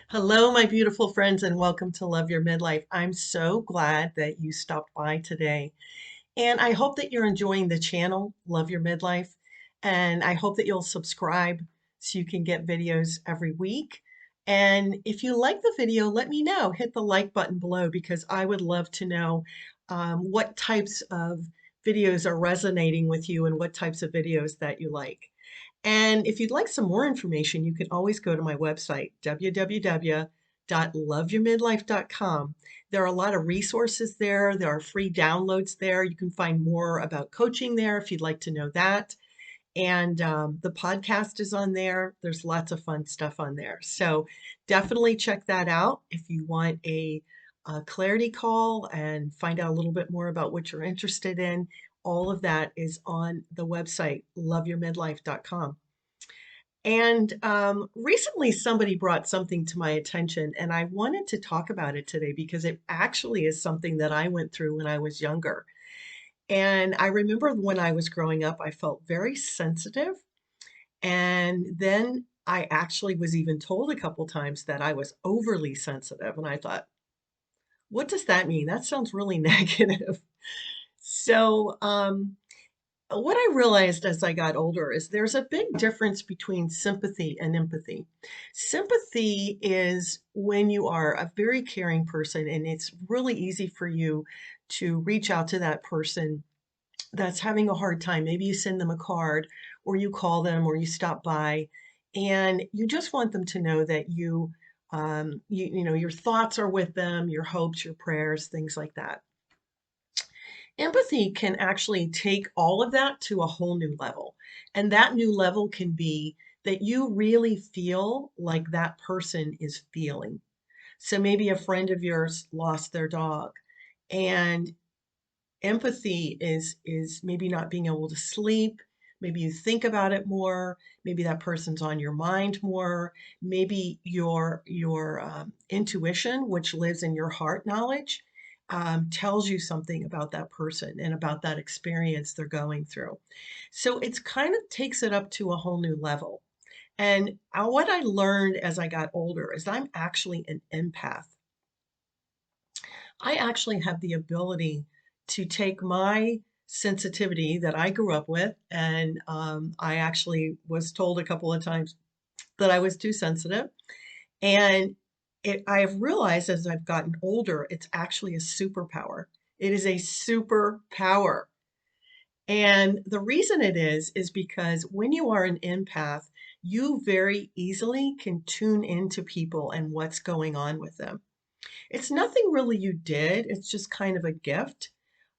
Hello, my beautiful friends, and welcome to Love Your Midlife. I'm so glad that you stopped by today. And I hope that you're enjoying the channel, Love Your Midlife. And I hope that you'll subscribe so you can get videos every week. And if you like the video, let me know. Hit the like button below because I would love to know what types of videos are resonating with you and what types of videos that you like. And if you'd like some more information, you can always go to my website, www.loveyourmidlife.com. There are a lot of resources there. There are free downloads there. You can find more about coaching there if you'd like to know that. And the podcast is on there. There's lots of fun stuff on there. So definitely check that out if you want a clarity call and find out a little bit more about what you're interested in. All of that is on the website, loveyourmidlife.com. And recently, somebody brought something to my attention, and I wanted to talk about it today because it actually is something that I went through when I was younger. And I remember when I was growing up, I felt very sensitive. And then I actually was even told a couple times that I was overly sensitive. And I thought, what does that mean? That sounds really negative. So, what I realized as I got older is there's a big difference between sympathy and empathy. Sympathy is when you are a very caring person and it's really easy for you to reach out to that person that's having a hard time. Maybe you send them a card or you call them or you stop by and you just want them to know that you know, your thoughts are with them, your hopes, your prayers, things like that. Empathy can actually take all of that to a whole new level. And that new level can be that you really feel like that person is feeling. So maybe a friend of yours lost their dog and empathy is maybe not being able to sleep. Maybe you think about it more. Maybe that person's on your mind more. Maybe your intuition, which lives in your heart knowledge, tells you something about that person and about that experience they're going through. So it's kind of takes it up to a whole new level. And what I learned as I got older is I'm actually an empath. I actually have the ability to take my sensitivity that I grew up with, and I actually was told a couple of times that I was too sensitive. And I have realized as I've gotten older, it's actually a superpower. It is a superpower. And the reason it is because when you are an empath, you very easily can tune into people and what's going on with them. It's nothing really you did, it's just kind of a gift.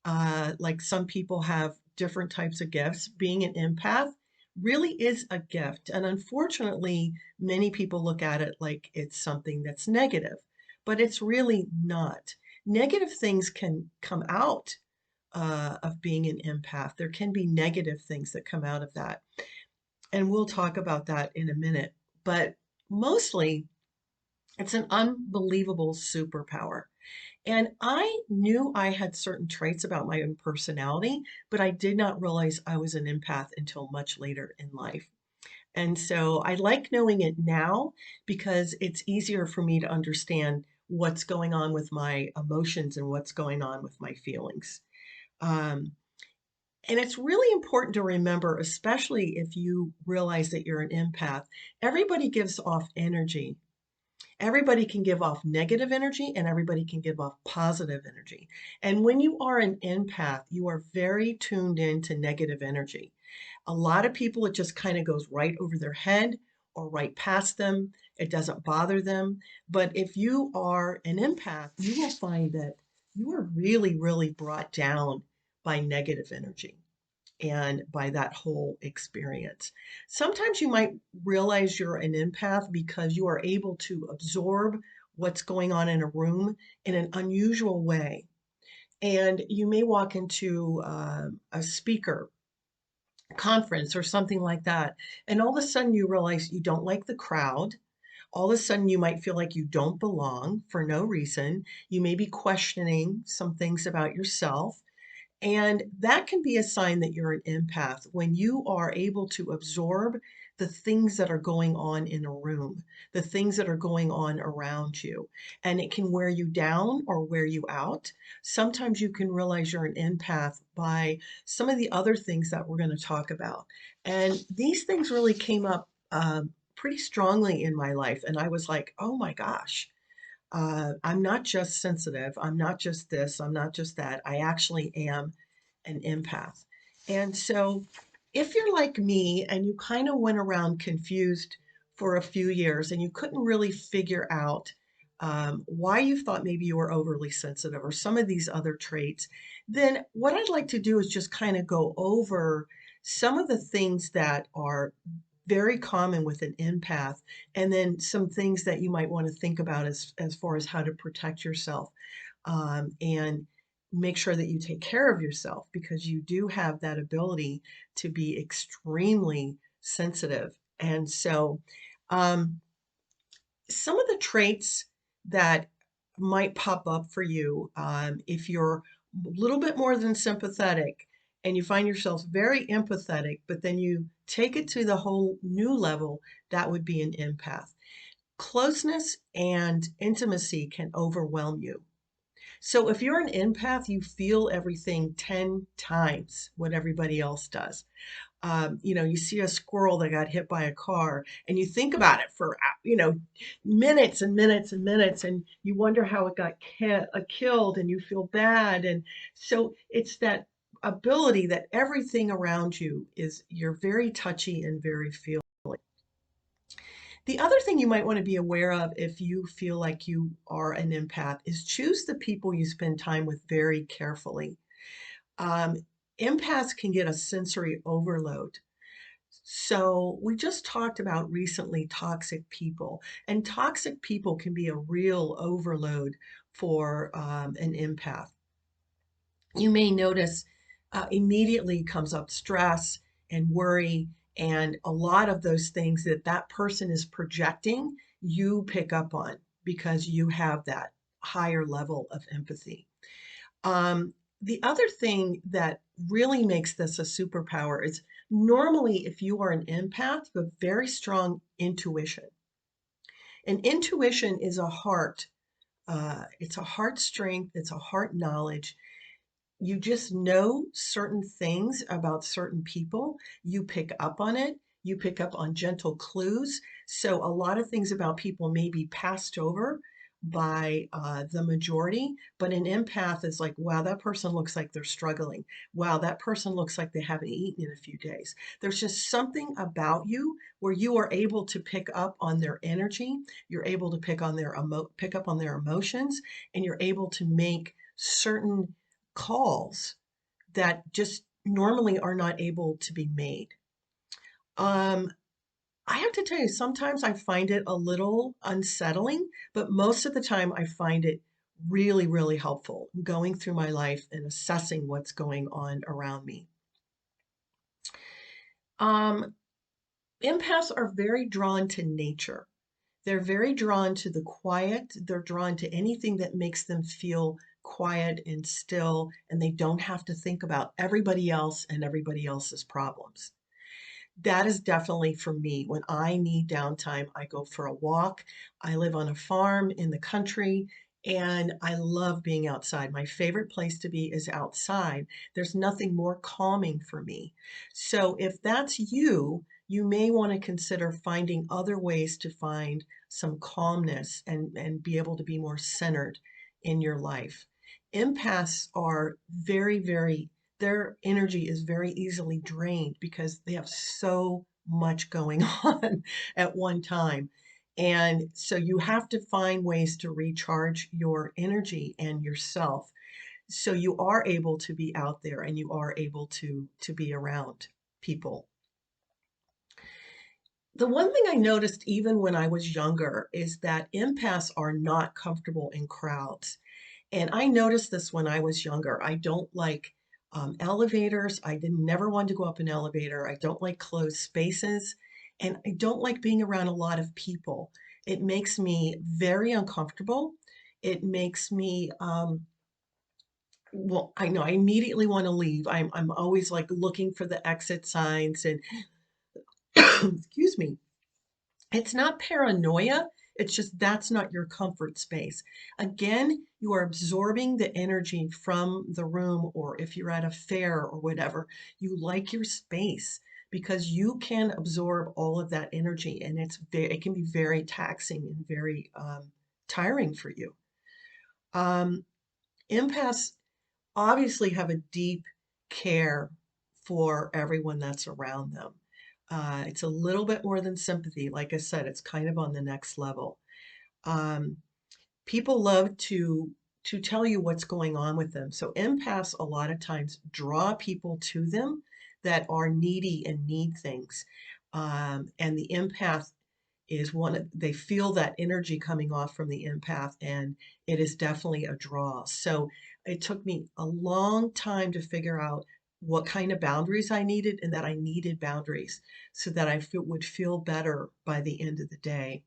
Like some people have different types of gifts. Being an empath really is a gift. And unfortunately, many people look at it like it's something that's negative, but it's really not. Negative things can come out of being an empath. There can be negative things that come out of that. And we'll talk about that in a minute. But mostly, it's an unbelievable superpower. And I knew I had certain traits about my own personality, but I did not realize I was an empath until much later in life. And so I like knowing it now because it's easier for me to understand what's going on with my emotions and what's going on with my feelings. Um, and it's really important to remember, especially if you realize that you're an empath, everybody gives off energy. Everybody can give off negative energy and everybody can give off positive energy. And when you are an empath, you are very tuned in to negative energy. A lot of people, it just kind of goes right over their head or right past them. It doesn't bother them. But if you are an empath, you will find that you are really, really brought down by negative energy and by that whole experience. Sometimes you might realize you're an empath because you are able to absorb what's going on in a room in an unusual way. And you may walk into a speaker conference or something like that, and all of a sudden you realize you don't like the crowd. All of a sudden, you might feel like you don't belong for no reason. You may be questioning some things about yourself. And that can be a sign that you're an empath when you are able to absorb the things that are going on in a room, the things that are going on around you. And it can wear you down or wear you out. Sometimes you can realize you're an empath by some of the other things that we're going to talk about. And these things really came up pretty strongly in my life. And I was like, oh my gosh, I'm not just sensitive. I'm not just this. I'm not just that. I actually am an empath. And so, if you're like me and you kind of went around confused for a few years and you couldn't really figure out why you thought maybe you were overly sensitive or some of these other traits, then what I'd like to do is just kind of go over some of the things that are very common with an empath, and then some things that you might want to think about as far as how to protect yourself and make sure that you take care of yourself because you do have that ability to be extremely sensitive. And so, um, some of the traits that might pop up for you if you're a little bit more than sympathetic and you find yourself very empathetic, but then you take it to the whole new level, that would be an empath. Closeness and intimacy can overwhelm you. So if you're an empath, you feel everything 10 times what everybody else does. You see a squirrel that got hit by a car, and you think about it for, minutes and minutes and minutes, and you wonder how it got killed, and you feel bad. And so it's that ability that everything around you is, you're very touchy and very feeling. The other thing you might want to be aware of if you feel like you are an empath is choose the people you spend time with very carefully. Um, Empaths can get a sensory overload. So, we just talked about recently toxic people, and toxic people can be a real overload for an empath. You may notice immediately comes up stress and worry, and a lot of those things that that person is projecting, you pick up on because you have that higher level of empathy. Um, the other thing that really makes this a superpower is normally if you are an empath, you have very strong intuition. And intuition is a heart. It's a heart strength. It's a heart knowledge. You just know certain things about certain people. You pick up on it. You pick up on gentle clues. So a lot of things about people may be passed over by the majority, but an empath is like, wow, that person looks like they're struggling. Wow, that person looks like they haven't eaten in a few days. There's just something about you where you are able to pick up on their energy. You're able to pick up on their emotions, and you're able to make certain calls that just normally are not able to be made. Um, I have to tell you, sometimes I find it a little unsettling, but most of the time I find it really, really helpful going through my life and assessing what's going on around me. Um, Empaths are very drawn to nature. They're very drawn to the quiet. They're drawn to anything that makes them feel quiet and still, and they don't have to think about everybody else and everybody else's problems. That is definitely for me. When I need downtime, I go for a walk. I live on a farm in the country and I love being outside. My favorite place to be is outside. There's nothing more calming for me. So if that's you, you may want to consider finding other ways to find some calmness and be able to be more centered in your life. Empaths are very, very, their energy is very easily drained because they have so much going on at one time. And so you have to find ways to recharge your energy and yourself so you are able to be out there and you are able to be around people. The one thing I noticed even when I was younger is that empaths are not comfortable in crowds. And I noticed this when I was younger. I don't like elevators. I didn't never want to go up an elevator. I don't like closed spaces. And I don't like being around a lot of people. It makes me very uncomfortable. It makes me, well, I know I immediately want to leave. I'm always like looking for the exit signs and excuse me, it's not paranoia. It's just that's not your comfort space. Again, you are absorbing the energy from the room, or if you're at a fair or whatever, you like your space because you can absorb all of that energy, and it can be very taxing and very tiring for you. Um, Empaths obviously have a deep care for everyone that's around them. It's a little bit more than sympathy. Like I said, it's kind of on the next level. Um, People love to tell you what's going on with them. So empaths a lot of times draw people to them that are needy and need things. And the empath is one of, they feel that energy coming off from the empath, and it is definitely a draw. So it took me a long time to figure out what kind of boundaries I needed, and that I needed boundaries so that would feel better by the end of the day.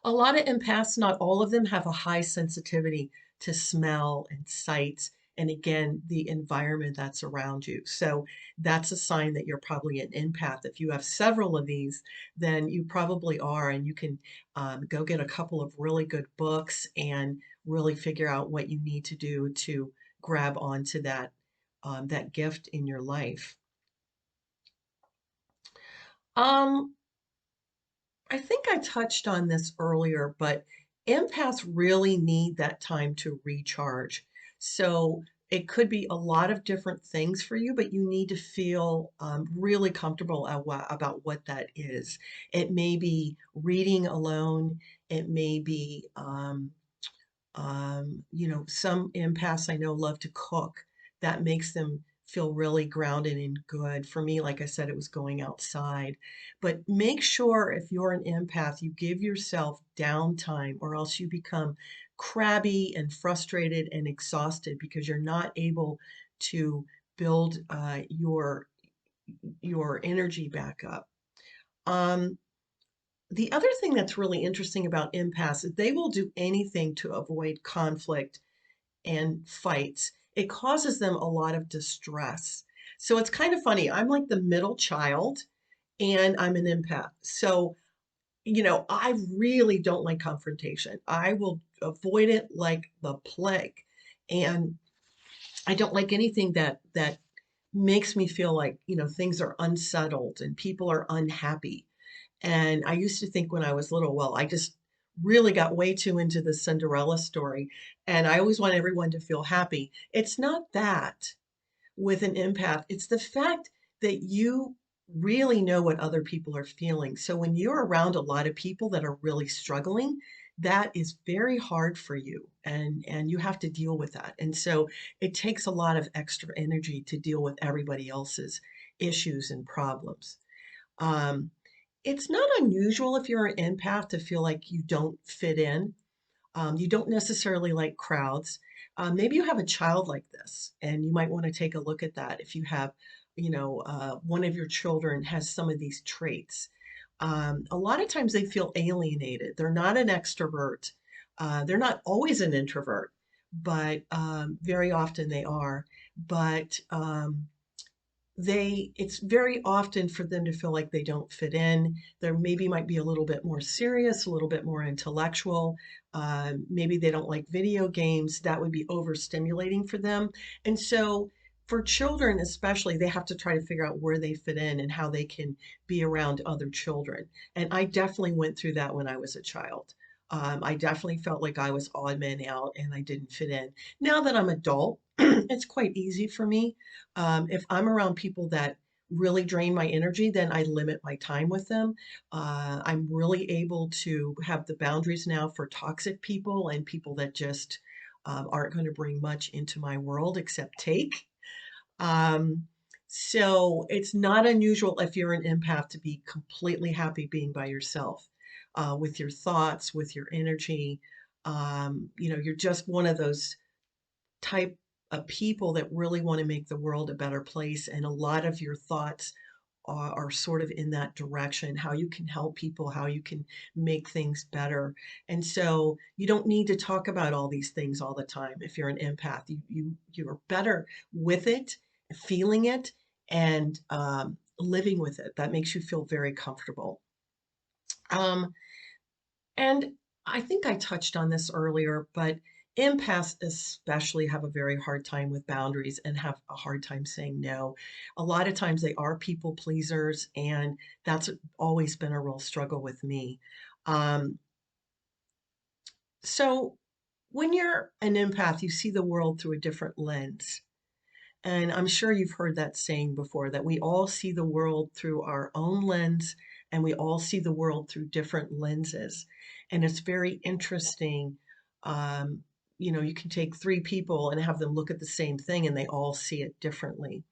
A lot of empaths, not all of them, have a high sensitivity to smell and sight, and again, the environment that's around you. So that's a sign that you're probably an empath. If you have several of these, then you probably are, and you can go get a couple of really good books and really figure out what you need to do to grab onto that gift in your life. Um, I think I touched on this earlier, but empaths really need that time to recharge. So it could be a lot of different things for you, but you need to feel really comfortable about what that is. It may be reading alone. It may be some empaths I know love to cook. That makes them feel really grounded and good. For me, like I said, it was going outside. But make sure if you're an empath, you give yourself downtime, or else you become crabby and frustrated and exhausted because you're not able to build your energy back up. Um, the other thing that's really interesting about empaths is they will do anything to avoid conflict and fights. It causes them a lot of distress. So it's kind of funny. I'm like the middle child and I'm an empath. So, I really don't like confrontation. I will avoid it like the plague. And I don't like anything that makes me feel like, things are unsettled and people are unhappy. And I used to think when I was little, well, I just really got way too into the Cinderella story, and I always want everyone to feel happy. It's not that with an empath, it's the fact that you really know what other people are feeling. So when you're around a lot of people that are really struggling, that is very hard for you, and you have to deal with that. And so it takes a lot of extra energy to deal with everybody else's issues and problems. Um, it's not unusual if you're an empath to feel like you don't fit in. You don't necessarily like crowds. Maybe you have a child like this, and you might want to take a look at that if you have, one of your children has some of these traits. A lot of times they feel alienated. They're not an extrovert. They're not always an introvert, but very often they are. But it's very often for them to feel like they don't fit in. There maybe might be a little bit more serious, a little bit more intellectual. Maybe they don't like video games. That would be overstimulating for them. And so for children especially, they have to try to figure out where they fit in and how they can be around other children. And I definitely went through that when I was a child. I definitely felt like I was odd man out and I didn't fit in. Now that I'm adult, it's quite easy for me. If I'm around people that really drain my energy, then I limit my time with them. I'm really able to have the boundaries now for toxic people and people that just aren't going to bring much into my world except take. Um, so it's not unusual if you're an empath to be completely happy being by yourself, with your thoughts, with your energy. You're just one of those type of people that really want to make the world a better place. And a lot of your thoughts are sort of in that direction, how you can help people, how you can make things better. And so you don't need to talk about all these things all the time. If you're an empath, you're better with it, feeling it, and living with it. That makes you feel very comfortable. Um, and I think I touched on this earlier, but empaths especially have a very hard time with boundaries and have a hard time saying no. A lot of times they are people pleasers, and that's always been a real struggle with me. Um, so when you're an empath, you see the world through a different lens. And I'm sure you've heard that saying before that we all see the world through our own lens and we all see the world through different lenses. And it's very interesting. Um, you can take three people and have them look at the same thing and they all see it differently.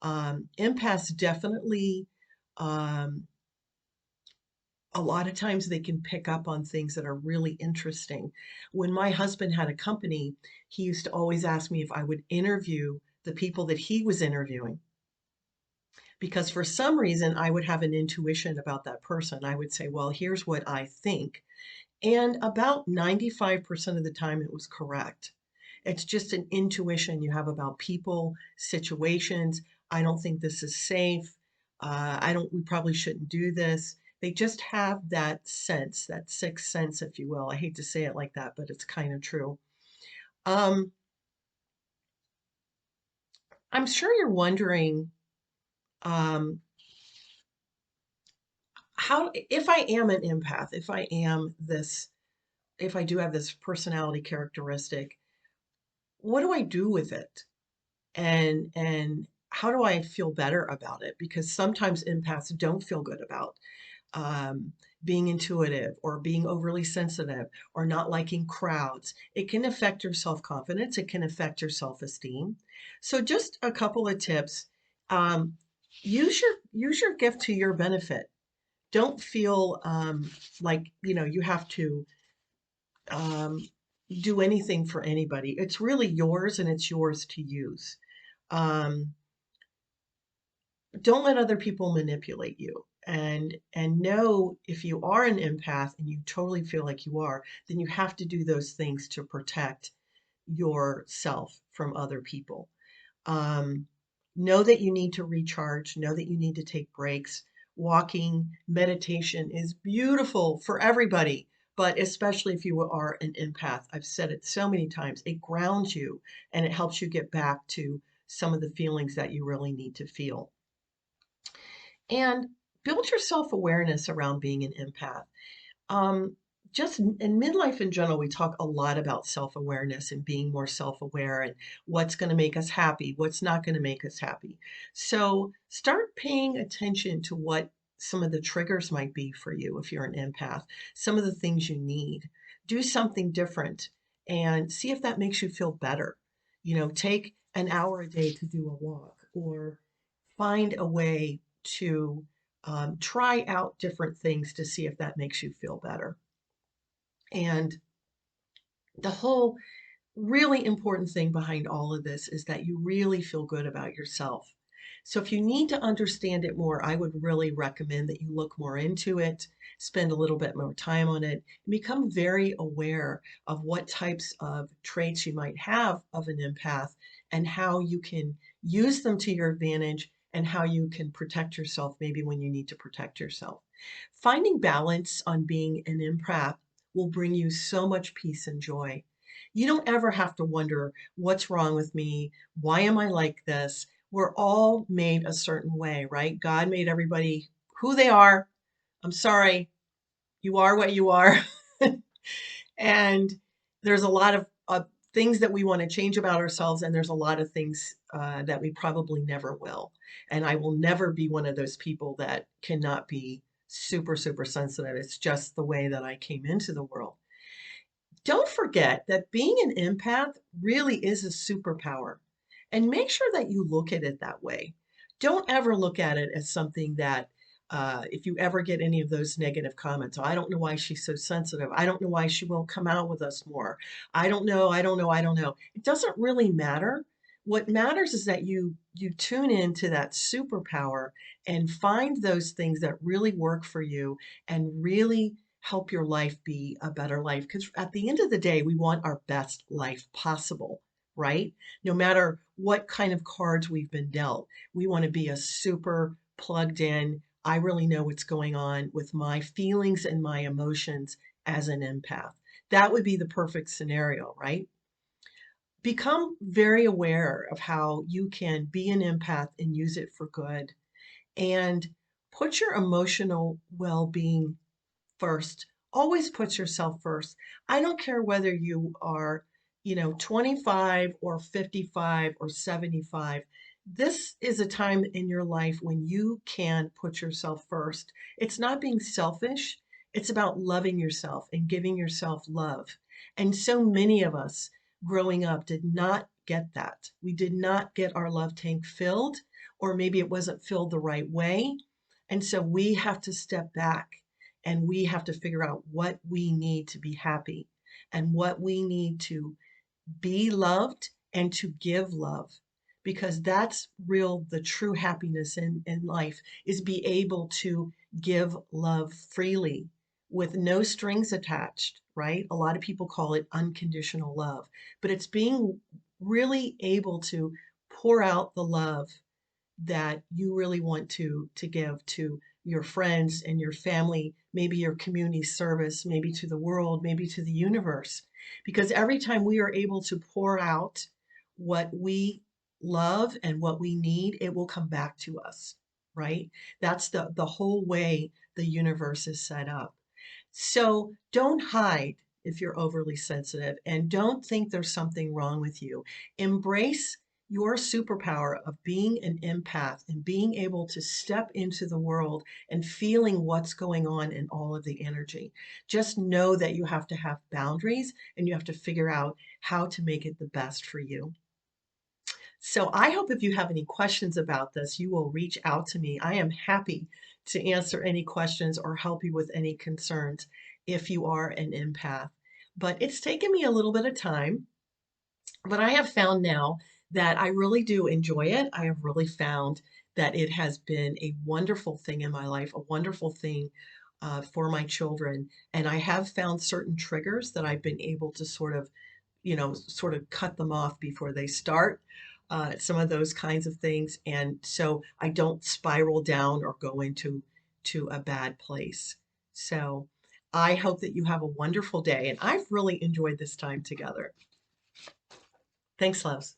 Empaths definitely, um, a lot of times they can pick up on things that are really interesting. When my husband had a company, he used to always ask me if I would interview the people that he was interviewing because for some reason I would have an intuition about that person. I would say, well, here's what I think. And about 95% of the time it was correct. It's just an intuition you have about people, situations. I don't think this is safe. We probably shouldn't do this. They just have that sense, that sixth sense, if you will. I hate to say it like that, but it's kind of true. Um, I'm sure you're wondering, um, if I am an empath, if I do have this personality characteristic, what do I do with it? And how do I feel better about it? Because sometimes empaths don't feel good about um, being intuitive or being overly sensitive or not liking crowds. It can affect your self-confidence. It can affect your self-esteem. So just a couple of tips. Um, use your gift to your benefit. Don't feel like you have to um, do anything for anybody. It's really yours and it's yours to use. Um, don't let other people manipulate you. And know if you are an empath and you totally feel like you are, then you have to do those things to protect yourself from other people. Um, know that you need to recharge, know that you need to take breaks. Walking, meditation is beautiful for everybody, but especially if you are an empath. I've said it so many times. It grounds you and it helps you get back to some of the feelings that you really need to feel. And build your self awareness around being an empath. Um, just in midlife in general, we talk a lot about self awareness and being more self aware and what's going to make us happy, what's not going to make us happy. So start paying attention to what some of the triggers might be for you if you're an empath, some of the things you need. Do something different and see if that makes you feel better. Take an hour a day to do a walk or find a way to try out different things to see if that makes you feel better. And the whole really important thing behind all of this is that you really feel good about yourself. So if you need to understand it more, I would really recommend that you look more into it, spend a little bit more time on it, and become very aware of what types of traits you might have of an empath and how you can use them to your advantage and how you can protect yourself maybe when you need to protect yourself. Finding balance on being an empath will bring you so much peace and joy. You don't ever have to wonder, what's wrong with me? Why am I like this? We're all made a certain way, right? God made everybody who they are. I'm sorry, you are what you are. And there's a lot of things that we want to change about ourselves, and there's a lot of things that we probably never will. And I will never be one of those people that cannot be super, super sensitive. It's just the way that I came into the world. Don't forget that being an empath really is a superpower. And make sure that you look at it that way. Don't ever look at it as something that, if you ever get any of those negative comments, "Oh, I don't know why she's so sensitive. I don't know why she won't come out with us more. I don't know, I don't know, I don't know." It doesn't really matter. What matters is that you tune into that superpower and find those things that really work for you and really help your life be a better life. Because at the end of the day, we want our best life possible, right? No matter what kind of cards we've been dealt, we want to be a super plugged in. I really know what's going on with my feelings and my emotions as an empath. That would be the perfect scenario, right? Become very aware of how you can be an empath and use it for good, and put your emotional well-being first. Always put yourself first. I don't care whether you are, 25 or 55 or 75. This is a time in your life when you can put yourself first. It's not being selfish. It's about loving yourself and giving yourself love. And so many of us growing up did not get that. We did not get our love tank filled, or maybe it wasn't filled the right way. And so we have to step back and we have to figure out what we need to be happy and what we need to be loved and to give love, because that's real, the true happiness in life is be able to give love freely with no strings attached, right? A lot of people call it unconditional love, but it's being really able to pour out the love that you really want to give to your friends and your family, maybe your community service, maybe to the world, maybe to the universe. Because every time we are able to pour out what we love and what we need, it will come back to us, right? That's the whole way the universe is set up. So don't hide if you're overly sensitive, and don't think there's something wrong with you. Embrace your superpower of being an empath and being able to step into the world and feeling what's going on in all of the energy. Just know that you have to have boundaries and you have to figure out how to make it the best for you. So I hope if you have any questions about this, you will reach out to me. I am happy to answer any questions or help you with any concerns if you are an empath. But it's taken me a little bit of time, but I have found now that I really do enjoy it. I have really found that it has been a wonderful thing in my life, a wonderful thing for my children. And I have found certain triggers that I've been able to sort of cut them off before they start. Some of those kinds of things, and so I don't spiral down or go into a bad place. So I hope that you have a wonderful day, and I've really enjoyed this time together. Thanks, loves.